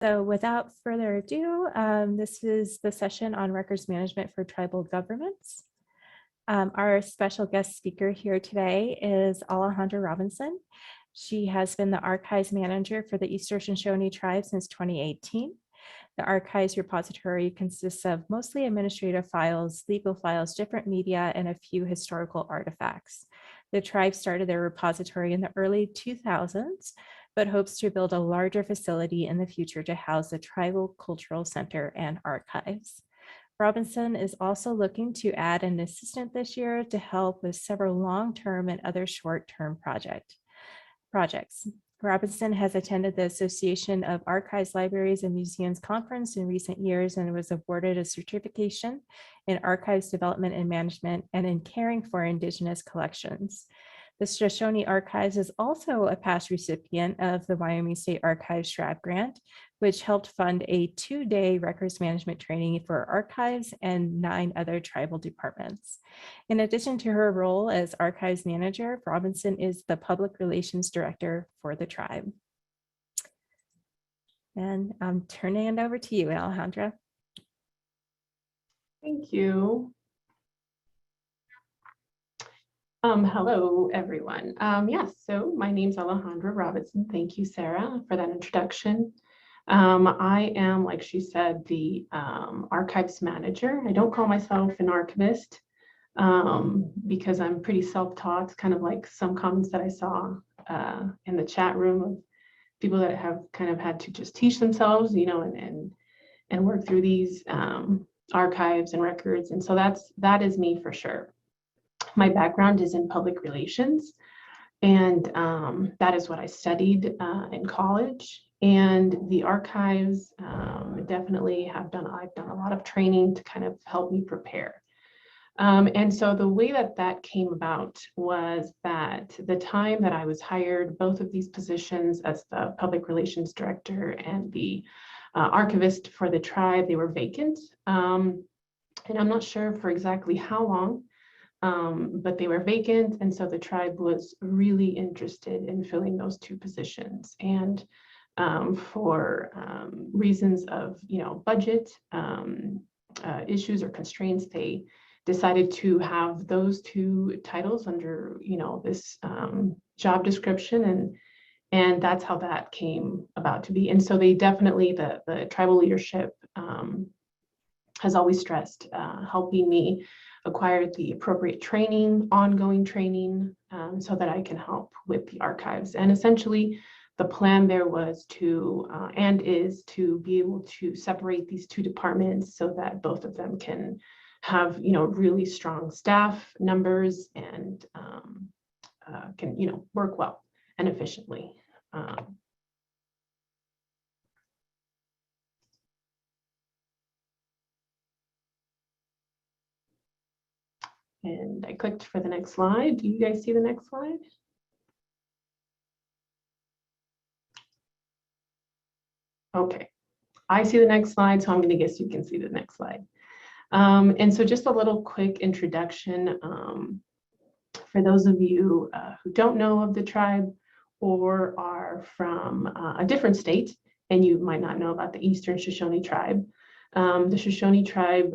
So without further ado, this is the session on records management for tribal governments. Our special guest speaker here today is Alejandra Robinson. She has been the archives manager for the Eastern Shoshone Tribe since 2018. The archives repository consists of mostly administrative files, legal files, different media, and a few historical artifacts. The tribe started their repository in the early 2000s, but hopes to build a larger facility in the future to house the Tribal Cultural Center and archives. Robinson is also looking to add an assistant this year to help with several long-term and other short-term projects. Robinson has attended the Association of Archives, Libraries, and Museums conference in recent years and was awarded a certification in archives development and management and in caring for Indigenous collections. The Shoshone Archives is also a past recipient of the Wyoming State Archives SHRAB grant, which helped fund a 2-day records management training for archives and 9 other tribal departments. In addition to her role as archives manager, Robinson is the public relations director for the tribe. And I'm turning it over to you, Alejandra. Thank you. Hello, everyone. Yes, so my name's Alejandra Robinson. Thank you, Sarah, for that introduction. I am, like she said, the archives manager. I don't call myself an archivist because I'm pretty self-taught, kind of like some comments that I saw in the chat room of people that have kind of had to just teach themselves, you know, and work through these archives and records. And so that is me for sure. My background is in public relations, and that is what I studied in college. And the archives definitely I've done a lot of training to kind of help me prepare. And so the way that came about was that the time that I was hired, both of these positions as the public relations director and the archivist for the tribe, they were vacant. And I'm not sure for exactly how long, but they were vacant. And so the tribe was really interested in filling those 2 positions. And for reasons of, budget issues or constraints, they decided to have those 2 titles under, this job description. And that's how that came about to be. And so they definitely, the tribal leadership has always stressed helping me acquire the appropriate training, ongoing training, so that I can help with the archives. And essentially, the plan there was to, and is to be able to separate these 2 departments so that both of them can have, really strong staff numbers and can, work well and efficiently. And I clicked for the next slide. Do you guys see the next slide? Okay, I see the next slide, so I'm going to guess you can see the next slide. And so just a little quick introduction for those of you who don't know of the tribe or are from a different state, and you might not know about the Eastern Shoshone Tribe. The Shoshone Tribe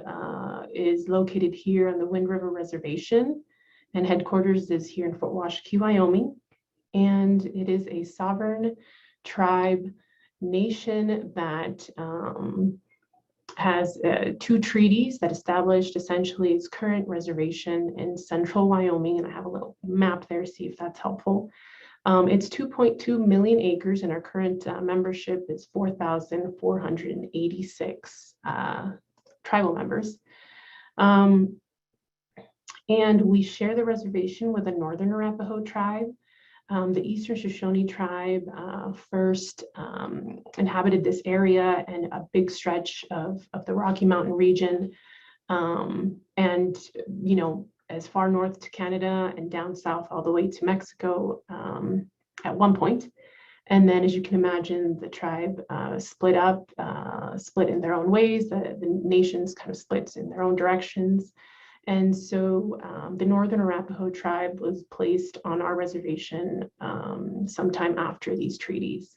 is located here on the Wind River Reservation, and headquarters is here in Fort Washakie, Wyoming. And it is a sovereign tribe nation that has 2 treaties that established essentially its current reservation in central Wyoming. And I have a little map there to see if that's helpful. It's 2.2 million acres, and our current membership is 4,486 tribal members. And we share the reservation with the Northern Arapaho tribe. The Eastern Shoshone Tribe first inhabited this area and a big stretch of the Rocky Mountain region. And, as far north to Canada and down south all the way to Mexico at one point. And then, as you can imagine, the tribe split in their own ways. The nations kind of split in their own directions. And so the Northern Arapaho tribe was placed on our reservation sometime after these treaties,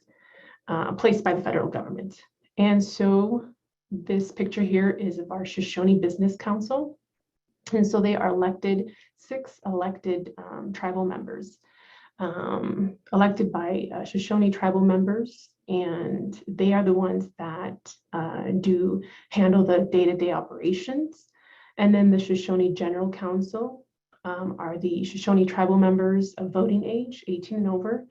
placed by the federal government. And so this picture here is of our Shoshone Business Council. And so they are elected, 6 elected tribal members, elected by Shoshone tribal members. And they are the ones that do handle the day-to-day operations. And then the Shoshone General Council are the Shoshone tribal members of voting age, 18 and over,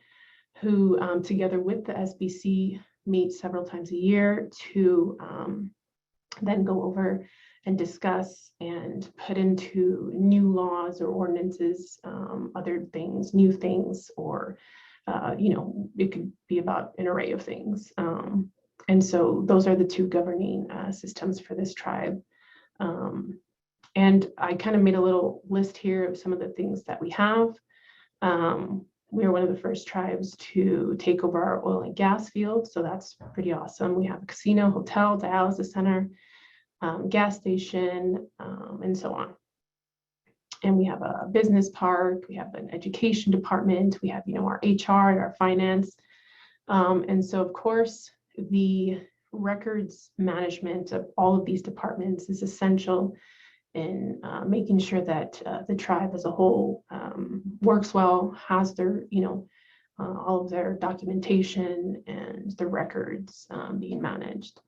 who together with the SBC meet several times a year to then go over and discuss and put into new laws or ordinances, other things, new things, or it could be about an array of things. And so those are the 2 governing systems for this tribe. And I kind of made a little list here of some of the things that we have. We are one of the first tribes to take over our oil and gas field, so that's pretty awesome. We have a casino, hotel, dialysis center, gas station, and so on. And we have a business park, we have an education department, we have, our HR and our finance. And so, of course, the records management of all of these departments is essential in making sure that the tribe as a whole works well, has their, all of their documentation and the records being managed.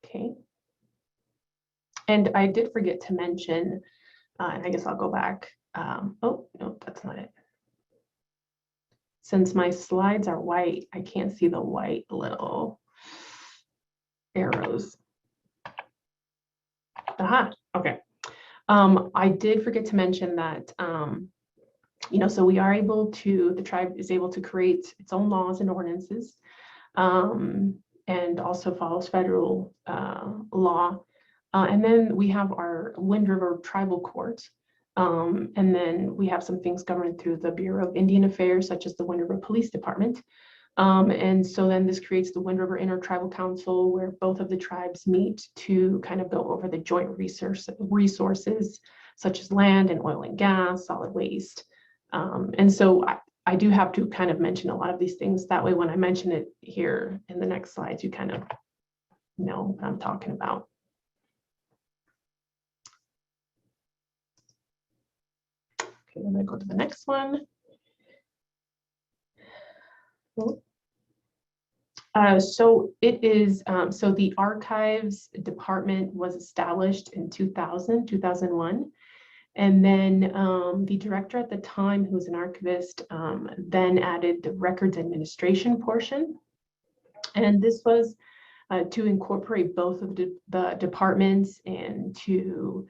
Okay. And I did forget to mention, and I guess I'll go back. Oh, no, that's not it. Since my slides are white, I can't see the white little arrows. Aha, okay. I did forget to mention that, so we are able to, the tribe is able to create its own laws and ordinances, and also follows federal law. And then we have our Wind River Tribal Court. And then we have some things governed through the Bureau of Indian Affairs, such as the Wind River Police Department. And so then this creates the Wind River Intertribal Council, where both of the tribes meet to kind of go over the joint resources, such as land and oil and gas, solid waste. And so I do have to kind of mention a lot of these things. That way, when I mention it here in the next slides, you kind of know what I'm talking about. Okay, I'm going to go to the next one. So it is, so the archives department was established in 2001. And then the director at the time, who was an archivist, then added the records administration portion. And this was to incorporate both of the departments and to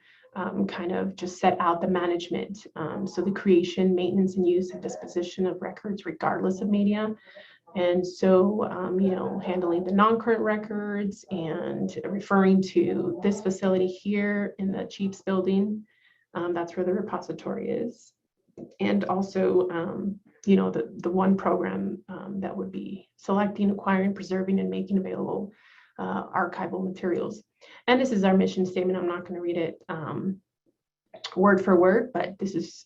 kind of just set out the management. So the creation, maintenance, and use and disposition of records regardless of media. And so, handling the non-current records and referring to this facility here in the Chiefs building. That's where the repository is. And also, the one program that would be selecting, acquiring, preserving, and making available archival materials. And this is our mission statement. I'm not going to read it word for word, but this is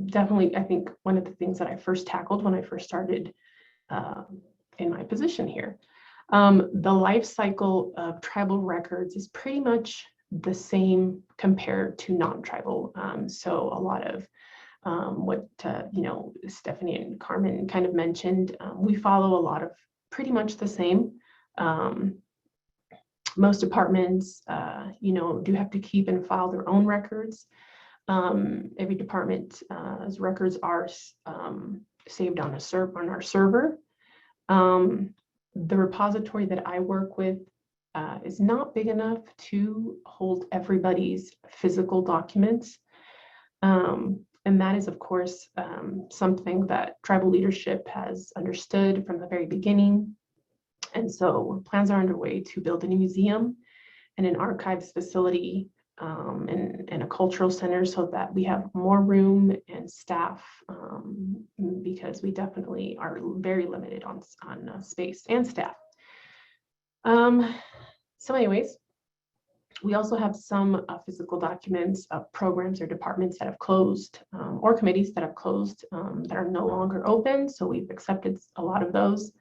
definitely, I think, one of the things that I first tackled when I first started in my position here. The life cycle of tribal records is pretty much the same compared to non-tribal. So a lot of what Stephanie and Carmen kind of mentioned, we follow a lot of pretty much the same. Most departments, do have to keep and file their own records. Every department's records are saved on our server. The repository that I work with is not big enough to hold everybody's physical documents. And that is, of course, something that tribal leadership has understood from the very beginning. And so plans are underway to build a new museum and an archives facility and a cultural center so that we have more room and staff, because we definitely are very limited on space and staff. So anyways, We also have some physical documents of programs or departments that have closed, or committees that have closed, that are no longer open. So we've accepted a lot of those.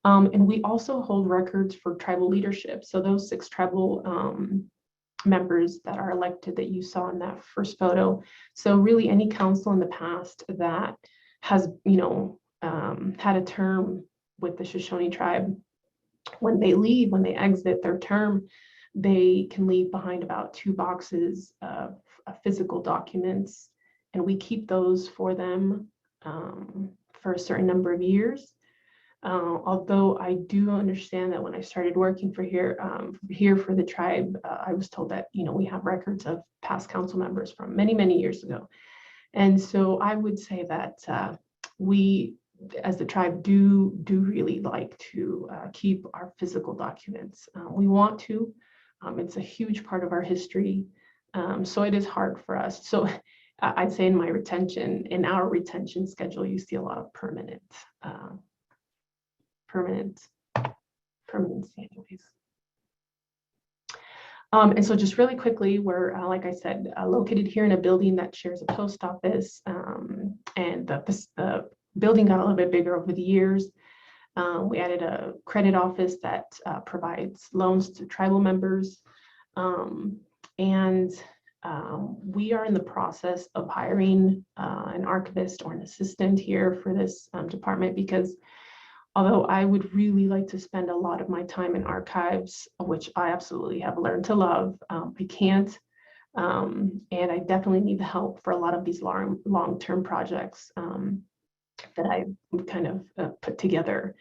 And we also hold records for tribal leadership. So those 6 tribal members that are elected that you saw in that first photo. So really any council in the past that has, had a term with the Shoshone Tribe, when they leave, when they exit their term, they can leave behind about 2 boxes of physical documents, and we keep those for them for a certain number of years. Although I do understand that when I started working for here for the tribe, I was told that we have records of past council members from many, many years ago. And so I would say that we, as the tribe, do really like to keep our physical documents. We want to. It's a huge part of our history. So it is hard for us. So I'd say in our retention schedule, you see a lot of permanency anyways. And so just really quickly, we're, like I said, located here in a building that shares a post office, and the building got a little bit bigger over the years. We added a credit office that provides loans to tribal members. And we are in the process of hiring an archivist or an assistant here for this department, because although I would really like to spend a lot of my time in archives, which I absolutely have learned to love, I can't. And I definitely need the help for a lot of these long-term projects that I've kind of put together.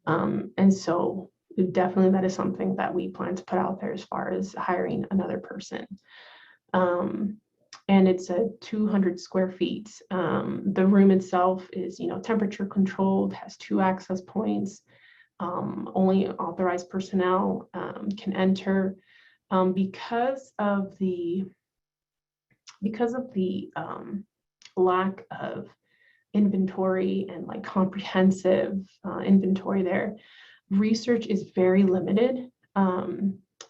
And so definitely that is something that we plan to put out there as far as hiring another person. And it's a 200 square feet. The room itself is, temperature controlled, has 2 access points. Only authorized personnel can enter. Because of the lack of inventory and like comprehensive inventory there, research is very limited.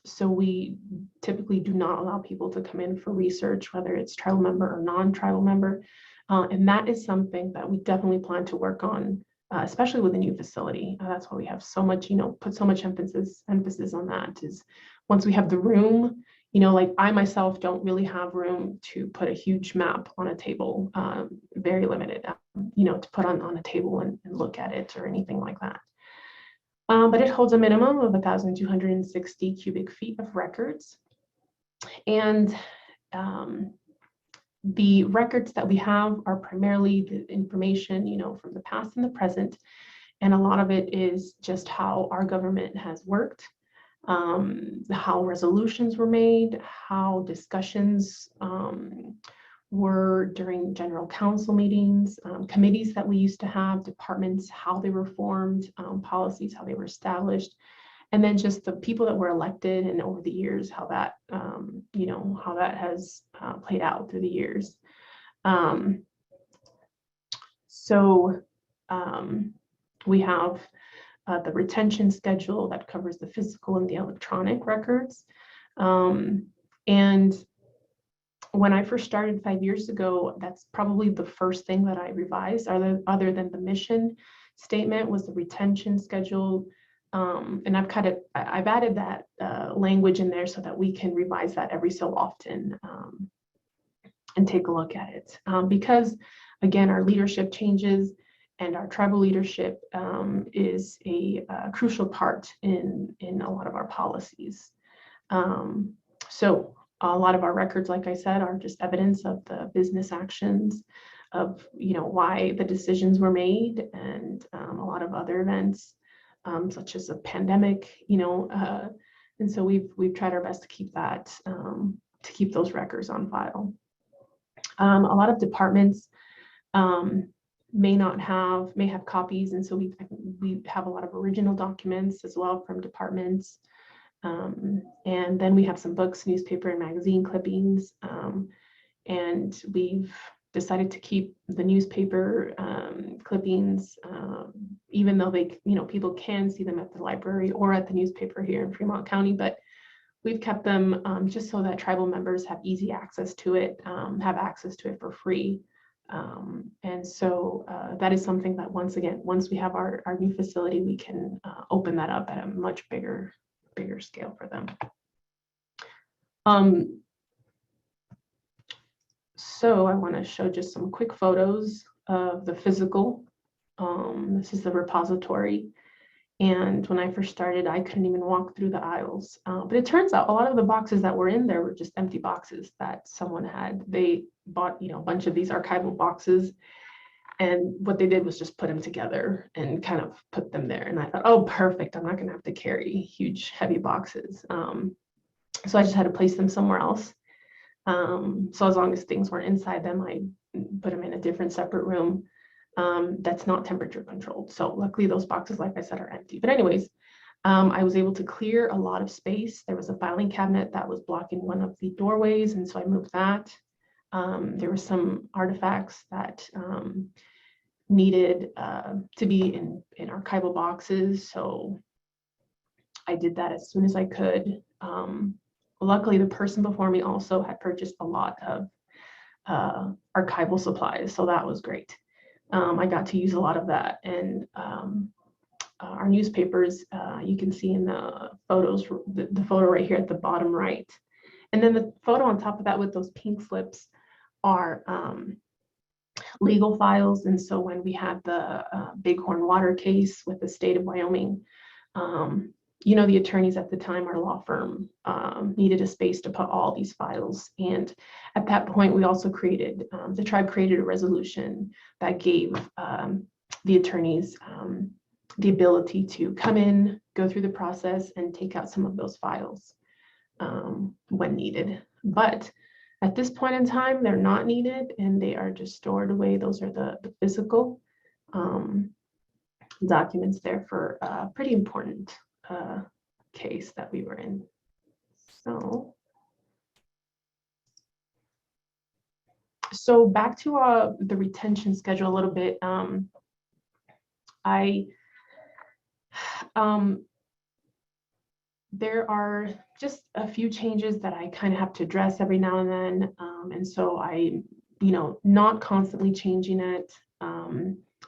So we typically do not allow people to come in for research, whether it's tribal member or non-tribal member. And that is something that we definitely plan to work on, especially with a new facility. That's why we have so much, put so much emphasis on that, is once we have the room, like I myself don't really have room to put a huge map on a table, very limited, to put on a table and look at it or anything like that. But it holds a minimum of 1,260 cubic feet of records. And the records that we have are primarily the information, from the past and the present. And a lot of it is just how our government has worked, how resolutions were made, how discussions were during general council meetings, committees that we used to have, departments, how they were formed, policies, how they were established, and then just the people that were elected and over the years, how that, how that has played out through the years. We have the retention schedule that covers the physical and the electronic records. And when I first started 5 years ago, that's probably the first thing that I revised, other than the mission statement, was the retention schedule. And I've added that language in there so that we can revise that every so often and take a look at it. Because again, our leadership changes, and our tribal leadership is a crucial part in a lot of our policies. So a lot of our records, like I said, are just evidence of the business actions of, why the decisions were made, and a lot of other events, such as a pandemic, and so we've tried our best to keep that, to keep those records on file. A lot of departments may have copies, and so we have a lot of original documents as well from departments. And then we have some books, newspaper, and magazine clippings. And we've decided to keep the newspaper clippings, even though people can see them at the library or at the newspaper here in Fremont County, but we've kept them just so that tribal members have easy access to it, have access to it for free. And so that is something that once we have our new facility, we can open that up at a much bigger scale for them. So I want to show just some quick photos of the physical. This is the repository. And when I first started, I couldn't even walk through the aisles. But it turns out a lot of the boxes that were in there were just empty boxes that someone had. They bought, a bunch of these archival boxes. And what they did was just put them together and kind of put them there. And I thought, oh, perfect. I'm not going to have to carry huge, heavy boxes. So I just had to place them somewhere else. So as long as things weren't inside them, I put them in a different separate room that's not temperature controlled. So luckily those boxes, like I said, are empty. But anyways, I was able to clear a lot of space. There was a filing cabinet that was blocking one of the doorways, and so I moved that. There were some artifacts that needed to be in archival boxes, so I did that as soon as I could. Luckily, the person before me also had purchased a lot of archival supplies, so that was great. I got to use a lot of that, and our newspapers, you can see in the photos, the photo right here at the bottom right. And then the photo on top of that with those pink slips are legal files. And so when we had the Bighorn water case with the state of Wyoming, the attorneys at the time, our law firm, needed a space to put all these files. And at that point, we also created, the tribe created a resolution that gave the attorneys the ability to come in, go through the process, and take out some of those files when needed. But at this point in time, they're not needed and they are just stored away. Those are the physical documents there for a pretty important case that we were in. So back to the retention schedule a little bit. There are just a few changes that I kind of have to address every now and then. And so I, not constantly changing it,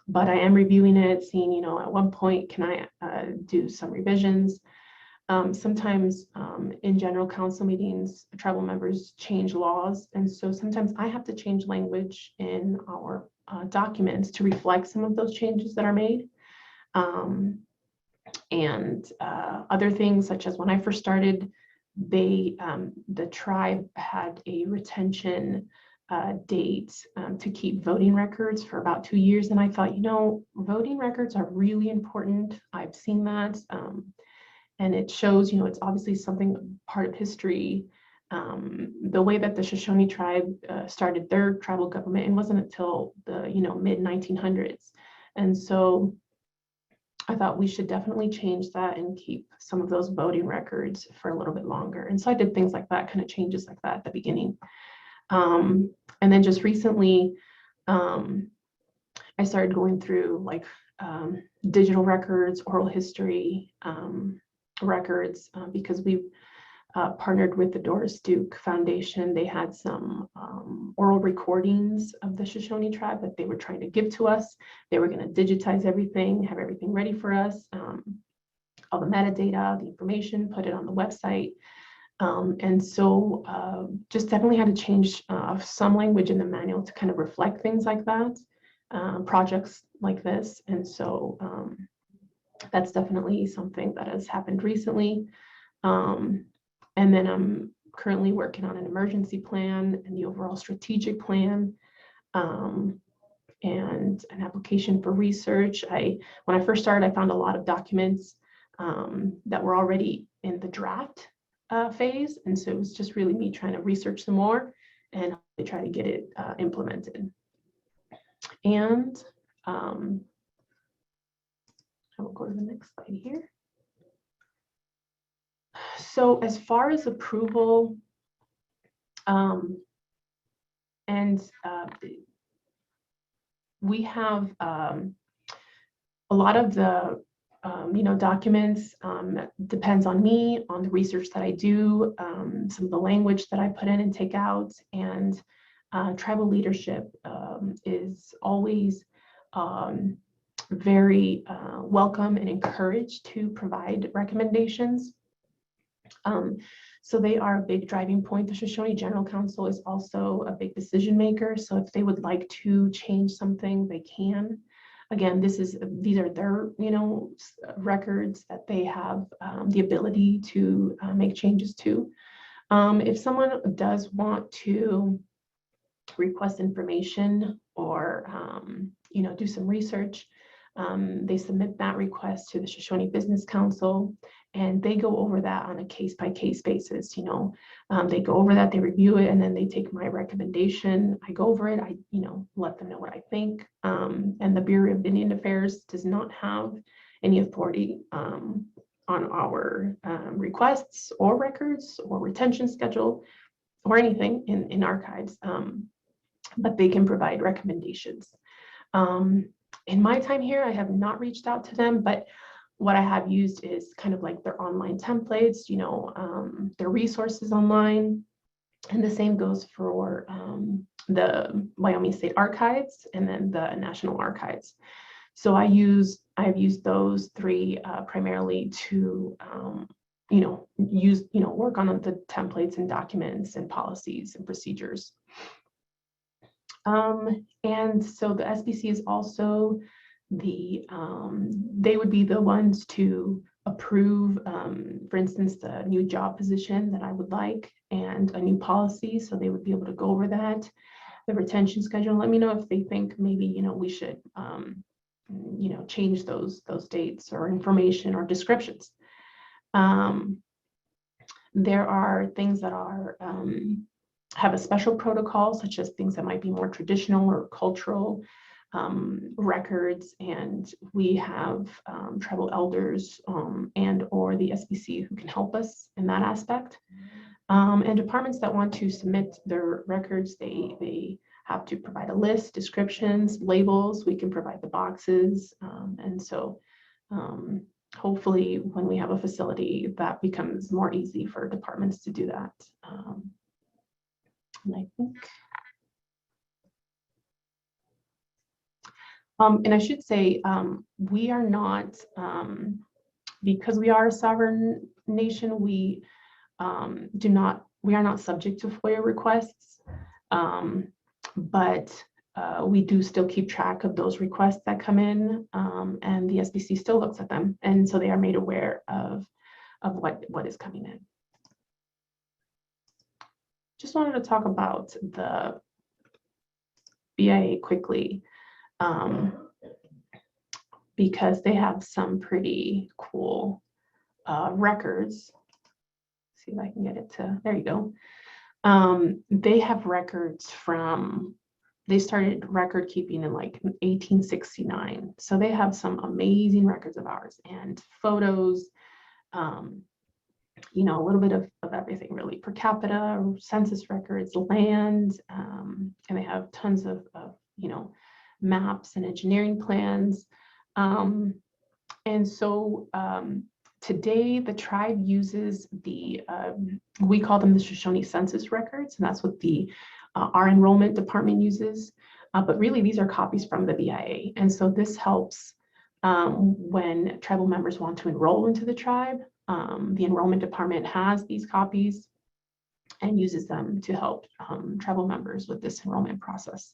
but I am reviewing it, seeing, at one point, can I do some revisions? Sometimes in general council meetings, tribal members change laws. And so sometimes I have to change language in our documents to reflect some of those changes that are made. And other things, such as when I first started, the tribe had a retention date to keep voting records for about 2 years. And I thought, voting records are really important. I've seen that. And it shows, it's obviously something part of history. The way that the Shoshone Tribe started their tribal government, it wasn't until the, mid 1900s. And so I thought we should definitely change that and keep some of those voting records for a little bit longer. And so I did things like that, kind of changes like that at the beginning. And then just recently, I started going through like digital records, oral history records, because we've partnered with the Doris Duke Foundation. They had some oral recordings of the Shoshone Tribe that they were trying to give to us. They were going to digitize everything, have everything ready for us, all the metadata, the information, put it on the website. And so just definitely had to change some language in the manual to kind of reflect things like that, projects like this. And so that's definitely something that has happened recently. And then I'm currently working on an emergency plan and the overall strategic plan, and an application for research. When I first started, I found a lot of documents that were already in the draft phase. And so it was just really me trying to research some more and try to get it implemented. And I will go to the next slide here. So as far as approval, we have a lot of the documents. Depends on me, on the research that I do, some of the language that I put in and take out, and tribal leadership is always very welcome and encouraged to provide recommendations. So they are a big driving point. The Shoshone General Council is also a big decision maker. So if they would like to change something, they can. Again, these are their, records that they have the ability to make changes to. If someone does want to request information or, do some research, they submit that request to the Shoshone Business Council, and they go over that on a case-by-case basis. They go over that, they review it, and then they take my recommendation. I go over it, I let them know what I think. And the Bureau of Indian Affairs does not have any authority on our requests or records or retention schedule or anything in archives, but they can provide recommendations. In my time here, I have not reached out to them, but what I have used is kind of like their online templates, their resources online. And the same goes for the Wyoming State Archives and then the National Archives. So I've used those three primarily to, work on the templates and documents and policies and procedures. And so the SBC is also they would be the ones to approve, for instance, the new job position that I would like and a new policy. So they would be able to go over that, the retention schedule, and let me know if they think maybe, we should, change those dates or information or descriptions. There are things that are, have a special protocol, such as things that might be more traditional or cultural records, and we have tribal elders and or the SBC who can help us in that aspect. And departments that want to submit their records, they have to provide a list, descriptions, labels. We can provide the boxes, and so hopefully when we have a facility, that becomes more easy for departments to do that. And I think, and I should say, we are not, because we are a sovereign nation, we are not subject to FOIA requests, but we do still keep track of those requests that come in, and the SBC still looks at them, and so they are made aware of what is coming in. Just wanted to talk about the BIA quickly, because they have some pretty cool records. Let's see if I can get it to, there you go. They have records from, they started record keeping in like 1869. So they have some amazing records of ours and photos, a little bit of everything really, per capita, census records, land, and they have tons of maps and engineering plans. And so today the tribe uses we call them the Shoshone census records, and that's what our enrollment department uses. But really these are copies from the BIA. And so this helps when tribal members want to enroll into the tribe. The enrollment department has these copies and uses them to help tribal members with this enrollment process.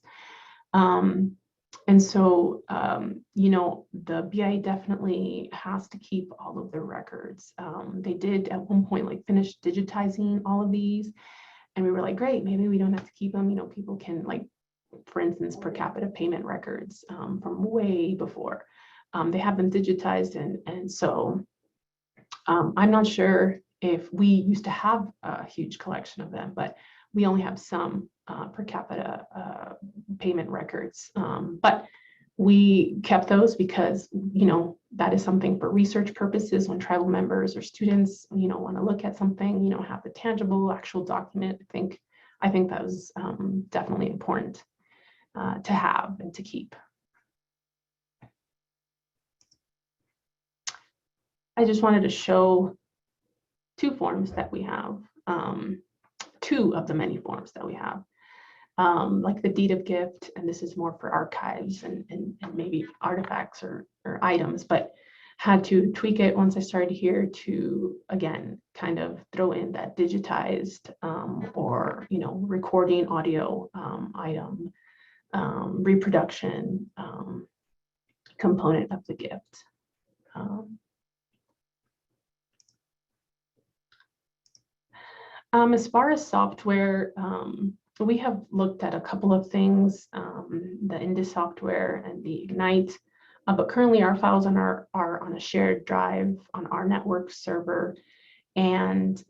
And so, the BIA definitely has to keep all of their records. They did at one point finish digitizing all of these, and we were like, great, maybe we don't have to keep them. People can, for instance, per capita payment records from way before. They have them digitized, and so I'm not sure if we used to have a huge collection of them, but we only have some per capita payment records. But we kept those because, that is something for research purposes when tribal members or students, want to look at something, have the tangible actual document. I think that was definitely important to have and to keep. I just wanted to show two forms that we have, two of the many forms that we have, like the deed of gift, and this is more for archives and maybe artifacts or items, but had to tweak it once I started here to, again, kind of throw in that digitized or, recording audio item, reproduction component of the gift. As far as software, we have looked at a couple of things, the Indus software and the Ignite, but currently our files are on a shared drive on our network server, and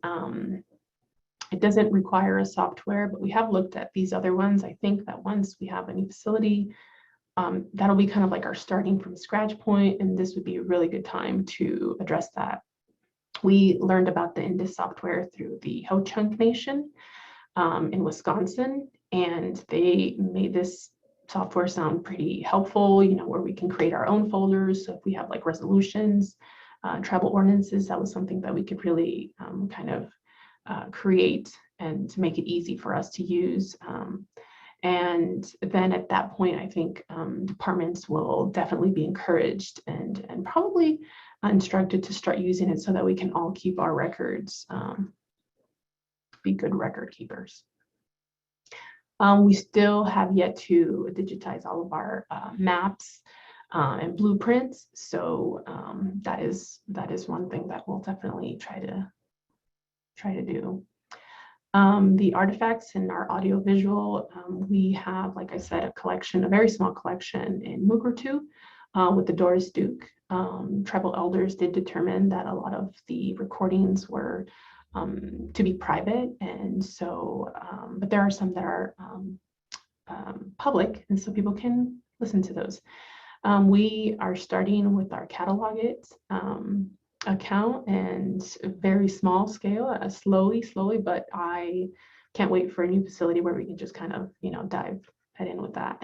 it doesn't require a software, but we have looked at these other ones. I think that once we have a new facility, that'll be kind of like our starting from scratch point, and this would be a really good time to address that. We learned about the Indus software through the Ho-Chunk Nation in Wisconsin, and they made this software sound pretty helpful, where we can create our own folders. So if we have like resolutions, tribal ordinances, that was something that we could really kind of create and to make it easy for us to use. And then at that point, I think departments will definitely be encouraged and probably instructed to start using it so that we can all keep our records, be good record keepers. We still have yet to digitize all of our maps and blueprints. So that is one thing that we'll definitely try to do. The artifacts in our audiovisual, we have, like I said, a very small collection in Mukurtu with the Doris Duke. Tribal elders did determine that a lot of the recordings were to be private, and so, but there are some that are public, and so people can listen to those. We are starting with our Catalog It account, and very small scale, slowly, but I can't wait for a new facility where we can just kind of, dive head in with that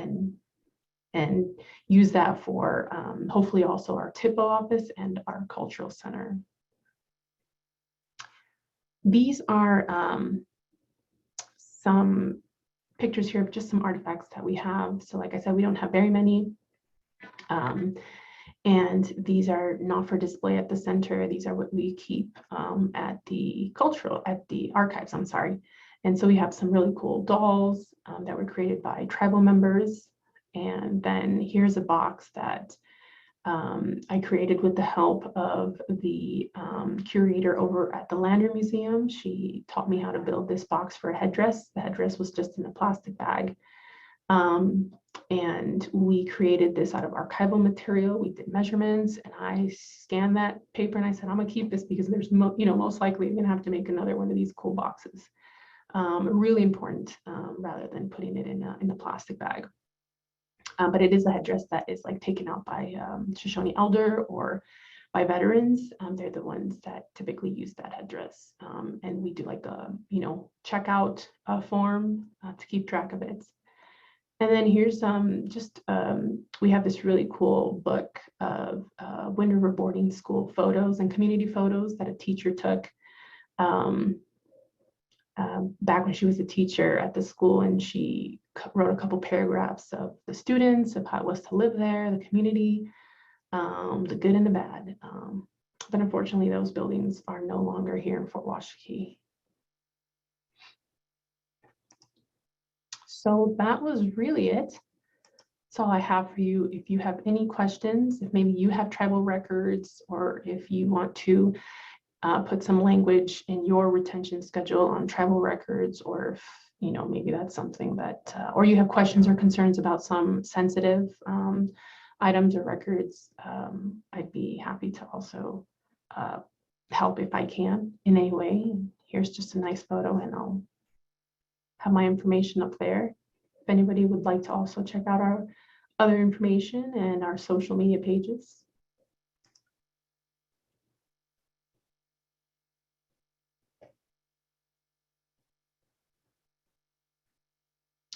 and use that for hopefully also our TIPO office and our cultural center. These are some pictures here of just some artifacts that we have. So like I said, we don't have very many. And these are not for display at the center. These are what we keep at the archives, I'm sorry. And so we have some really cool dolls that were created by tribal members. And then here's a box that I created with the help of the curator over at the Lander Museum. She taught me how to build this box for a headdress. The headdress was just in a plastic bag. And we created this out of archival material. We did measurements, and I scanned that paper and I said, I'm gonna keep this because there's most likely I'm gonna have to make another one of these cool boxes. Really important rather than putting it in a plastic bag. But it is a headdress that is like taken out by Shoshone elder or by veterans. They're the ones that typically use that headdress. And we do like a, checkout form to keep track of it. And then here's we have this really cool book of Wind River boarding school photos and community photos that a teacher took back when she was a teacher at the school, and she wrote a couple paragraphs of the students, of how it was to live there, the community, the good and the bad. But unfortunately, those buildings are no longer here in Fort Washakie. So that was really it. That's all I have for you. If you have any questions, if maybe you have tribal records, or if you want to put some language in your retention schedule on tribal records, or if maybe that's something that, or you have questions or concerns about some sensitive items or records, I'd be happy to also help if I can in any way. Here's just a nice photo, and I'll have my information up there. If anybody would like to also check out our other information and our social media pages.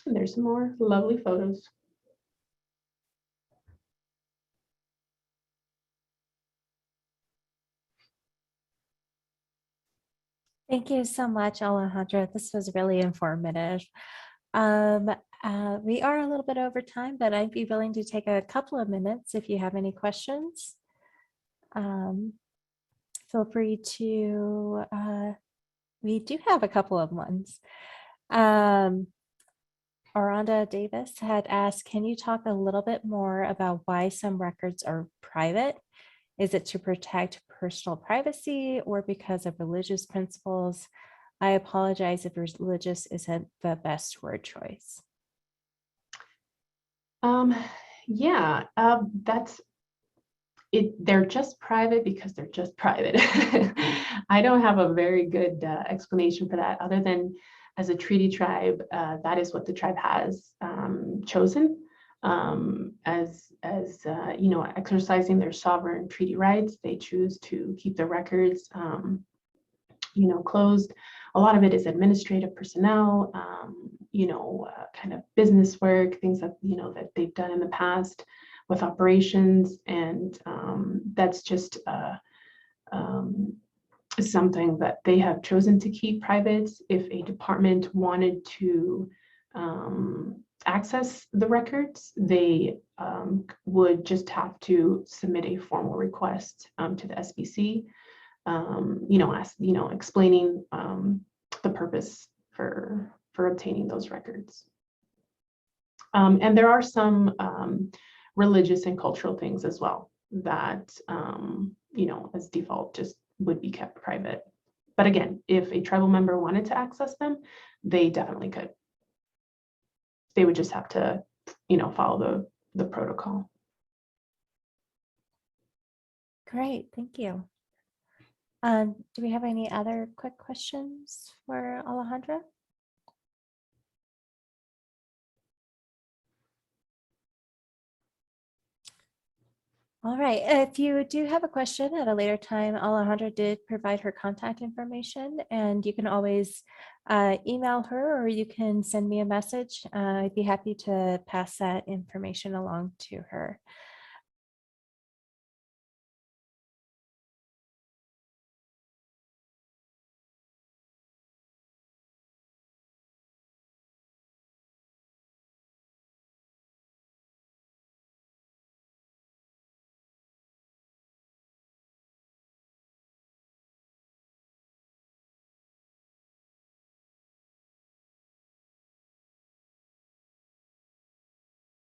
And there's some more lovely photos. Thank you so much, Alejandra. This was really informative. We are a little bit over time, but I'd be willing to take a couple of minutes if you have any questions. Feel free to, we do have a couple of ones. Aranda Davis had asked, can you talk a little bit more about why some records are private? Is it to protect personal privacy or because of religious principles? I apologize if religious isn't the best word choice. Yeah, that's it. They're just private because they're just private. I don't have a very good explanation for that, other than as a treaty tribe, that is what the tribe has chosen as you know, exercising their sovereign treaty rights. They choose to keep the records you know, closed. A lot of it is administrative personnel, you know, kind of business work, things that, you know, that they've done in the past with operations. And that's just something that they have chosen to keep private. If a department wanted to access the records, they would just have to submit a formal request to the SBC. You know, explaining the purpose for obtaining those records. And there are some religious and cultural things as well that, you know, as default just would be kept private. But again, if a tribal member wanted to access them, they definitely could. They would just have to, you know, follow the protocol. Great, thank you. Do we have any other quick questions for Alejandra? All right, if you do have a question at a later time, Alejandra did provide her contact information, and you can always email her or you can send me a message. I'd be happy to pass that information along to her.